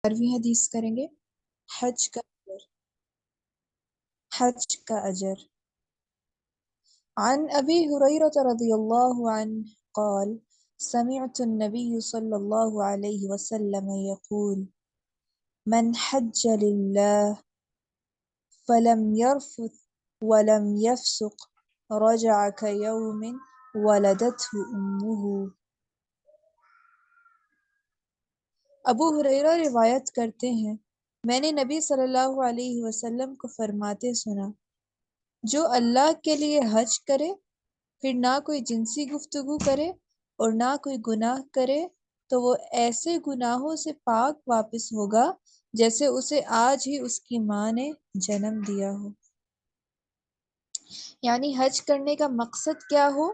11ویں حدیث کریں گے، حج کا اجر۔ حج کا اجر۔ عن ابی ہریرہ رضی اللہ عنہ قال سمعت النبي صلی اللہ علیہ وسلم یقول من حج للہ فلم يرفث ولم يفسق رجع كيوم ولدته امه۔ ابو ہریرہ روایت کرتے ہیں، میں نے نبی صلی اللہ علیہ وسلم کو فرماتے سنا، جو اللہ کے لیے حج کرے پھر نہ کوئی جنسی گفتگو کرے اور نہ کوئی گناہ کرے تو وہ ایسے گناہوں سے پاک واپس ہوگا جیسے اسے آج ہی اس کی ماں نے جنم دیا ہو۔ یعنی حج کرنے کا مقصد کیا ہو؟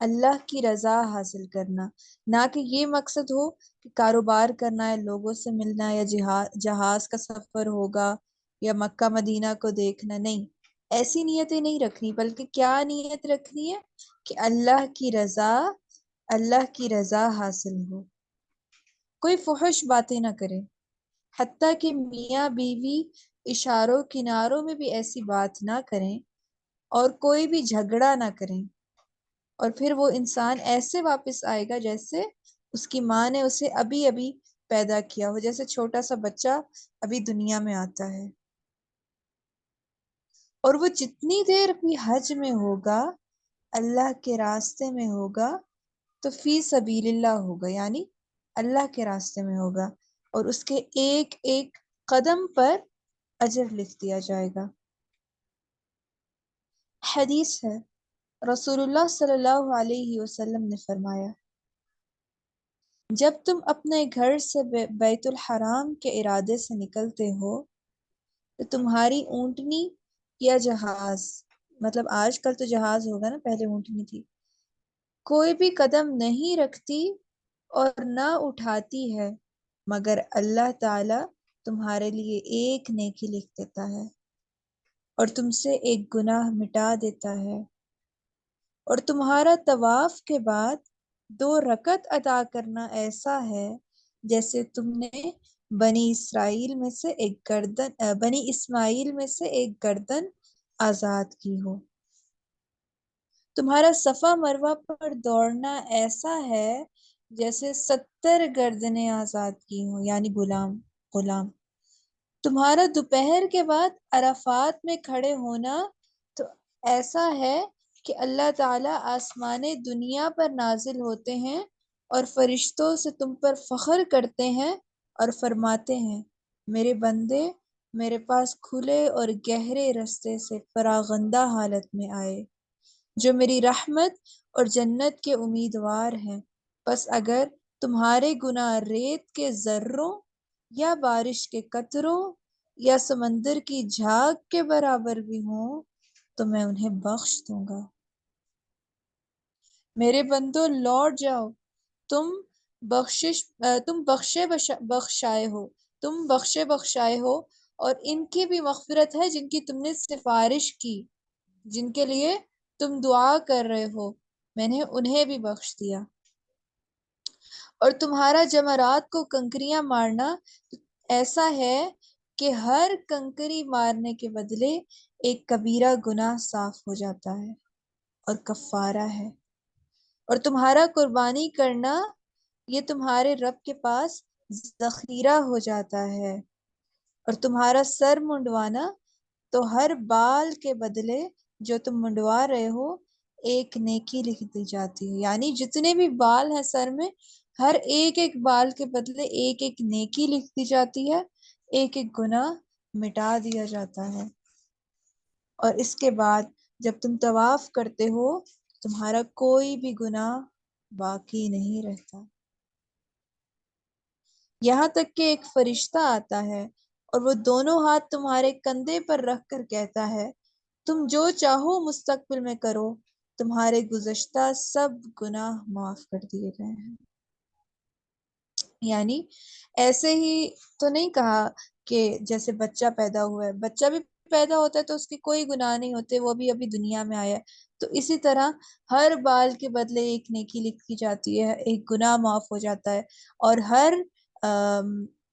اللہ کی رضا حاصل کرنا، نہ کہ یہ مقصد ہو کہ کاروبار کرنا ہے، لوگوں سے ملنا، یا جہاز کا سفر ہوگا یا مکہ مدینہ کو دیکھنا۔ نہیں، ایسی نیتیں نہیں رکھنی، بلکہ کیا نیت رکھنی ہے کہ اللہ کی رضا حاصل ہو۔ کوئی فحش باتیں نہ کرے، حتیٰ کہ میاں بیوی اشاروں کناروں میں بھی ایسی بات نہ کریں، اور کوئی بھی جھگڑا نہ کریں، اور پھر وہ انسان ایسے واپس آئے گا جیسے اس کی ماں نے اسے ابھی ابھی پیدا کیا ہو، جیسے چھوٹا سا بچہ ابھی دنیا میں آتا ہے۔ اور وہ جتنی دیر بھی حج میں ہوگا، اللہ کے راستے میں ہوگا، تو فی سبیل اللہ ہوگا، یعنی اللہ کے راستے میں ہوگا، اور اس کے ایک ایک قدم پر اجر لکھ دیا جائے گا۔ حدیث ہے، رسول اللہ صلی اللہ علیہ وسلم نے فرمایا، جب تم اپنے گھر سے بیت الحرام کے ارادے سے نکلتے ہو تو تمہاری اونٹنی یا جہاز، مطلب آج کل تو جہاز ہوگا نا، پہلے اونٹنی تھی، کوئی بھی قدم نہیں رکھتی اور نہ اٹھاتی ہے مگر اللہ تعالی تمہارے لیے ایک نیکی لکھ دیتا ہے اور تم سے ایک گناہ مٹا دیتا ہے۔ اور تمہارا طواف کے بعد 2 رکعت ادا کرنا ایسا ہے جیسے تم نے بنی اسماعیل میں سے ایک گردن آزاد کی ہو۔ تمہارا صفا مروہ پر دوڑنا ایسا ہے جیسے 70 گردنیں آزاد کی ہوں، یعنی غلام۔ تمہارا دوپہر کے بعد عرفات میں کھڑے ہونا تو ایسا ہے کہ اللہ تعالیٰ آسمان دنیا پر نازل ہوتے ہیں اور فرشتوں سے تم پر فخر کرتے ہیں اور فرماتے ہیں، میرے بندے میرے پاس کھلے اور گہرے رستے سے فراغندہ حالت میں آئے، جو میری رحمت اور جنت کے امیدوار ہیں۔ بس اگر تمہارے گناہ ریت کے ذروں یا بارش کے قطروں یا سمندر کی جھاگ کے برابر بھی ہوں تو میں انہیں بخش دوں گا۔ میرے بندو لوٹ جاؤ، تم بخشے بخشائے ہو، اور ان کی بھی مغفرت ہے جن کی تم نے سفارش کی، جن کے لیے تم دعا کر رہے ہو، میں نے انہیں بھی بخش دیا۔ اور تمہارا جمرات کو کنکریاں مارنا ایسا ہے کہ ہر کنکری مارنے کے بدلے ایک کبیرہ گناہ صاف ہو جاتا ہے اور کفارہ ہے۔ اور تمہارا قربانی کرنا یہ تمہارے رب کے پاس ذخیرہ ہو جاتا ہے، اور تمہارا سر منڈوانا تو ہر بال کے بدلے جو تم منڈوا رہے ہو ایک نیکی لکھ دی جاتی ہے، یعنی جتنے بھی بال ہیں سر میں، ہر ایک ایک بال کے بدلے ایک ایک نیکی لکھ دی جاتی ہے، ایک ایک گناہ مٹا دیا جاتا ہے۔ اور اس کے بعد جب تم طواف کرتے ہو تمہارا کوئی بھی گناہ باقی نہیں رہتا، یہاں تک کہ ایک فرشتہ آتا ہے اور وہ دونوں ہاتھ تمہارے کندھے پر رکھ کر کہتا ہے، تم جو چاہو مستقبل میں کرو، تمہارے گزشتہ سب گناہ معاف کر دیے گئے ہیں۔ یعنی ایسے ہی تو نہیں کہا کہ جیسے بچہ پیدا ہوا ہے، بچہ بھی پیدا ہوتا ہے تو اس کے کوئی گناہ نہیں ہوتے، وہ بھی ابھی دنیا میں آیا ہے، تو اسی طرح ہر بال کے بدلے ایک نیکی لکھی جاتی ہے، ایک گناہ معاف ہو جاتا ہے، اور ہر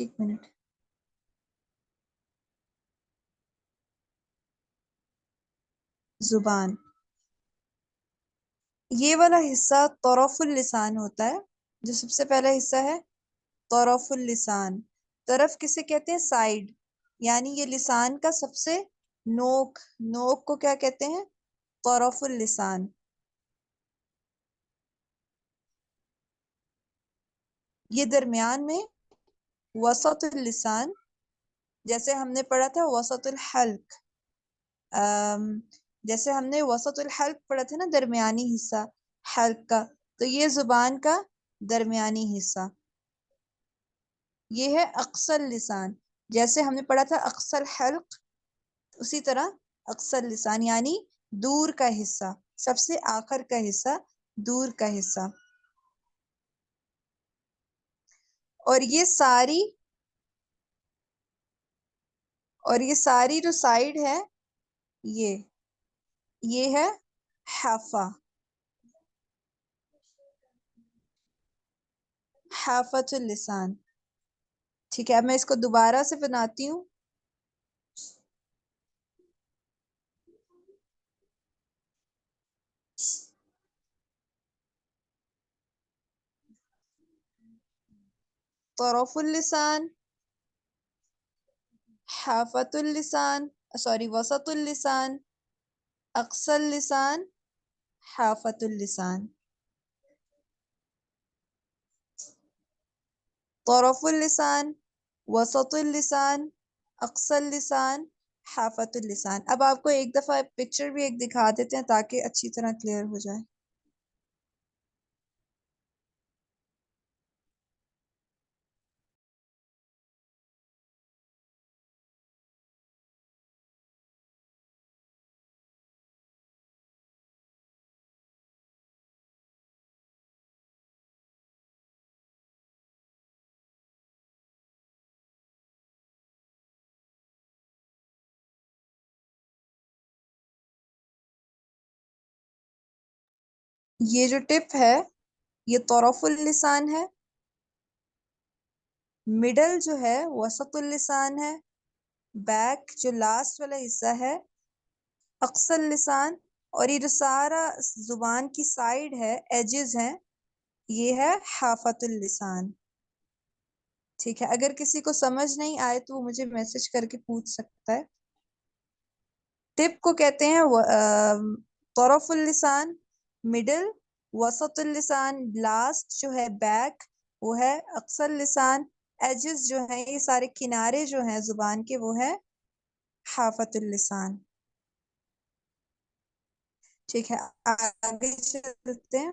ایک منٹ. زبان، یہ والا حصہ طرف اللسان ہوتا ہے. جو سب سے پہلا حصہ ہے طرف اللسان. طرف کسے کہتے ہیں؟ سائڈ. یعنی یہ لسان کا سب سے نوک. نوک کو کیا کہتے ہیں؟ طرف اللسان. یہ درمیان میں وسط اللسان، جیسے ہم نے پڑھا تھا وسط الحلق. جیسے ہم نے وسط الحلق پڑھا تھا نا، درمیانی حصہ حلق کا، تو یہ زبان کا درمیانی حصہ. یہ ہے اقصی اللسان. جیسے ہم نے پڑھا تھا اقصی الحلق، اسی طرح اقصی اللسان یعنی دور کا حصہ، سب سے آخر کا حصہ، دور کا حصہ. اور یہ ساری جو سائڈ ہے، یہ ہے حافہ. حافۃ اللسان. ٹھیک ہے، اب میں اس کو دوبارہ سے بناتی ہوں. طرف اللسان، حافۃ اللسان، وسط اللسان، اقصی اللسان، حافۃ اللسان. طرف اللسان، وسط اللسان، اقصی اللسان، حافۃ اللسان. اب آپ کو ایک دفعہ پکچر بھی ایک دکھا دیتے ہیں تاکہ اچھی طرح کلیئر ہو جائے. یہ جو ٹپ ہے یہ طرف اللسان ہے، مڈل جو ہے وسط اللسان ہے، بیک جو لاسٹ والا حصہ ہے اقصی اللسان، اور یہ جو سارا زبان کی سائڈ ہے، ایجز ہیں، یہ ہے حافۃ اللسان. ٹھیک ہے، اگر کسی کو سمجھ نہیں آئے تو وہ مجھے میسج کر کے پوچھ سکتا ہے. ٹپ کو کہتے ہیں طرف اللسان، مڈل، وسط اللسان، لاسٹ جو ہے بیک وہ ہے اقصی اللسان، ایجز جو ہیں یہ سارے کنارے جو ہیں زبان کے وہ ہے حافۃ اللسان. ٹھیک ہے، آگے چلتے ہیں.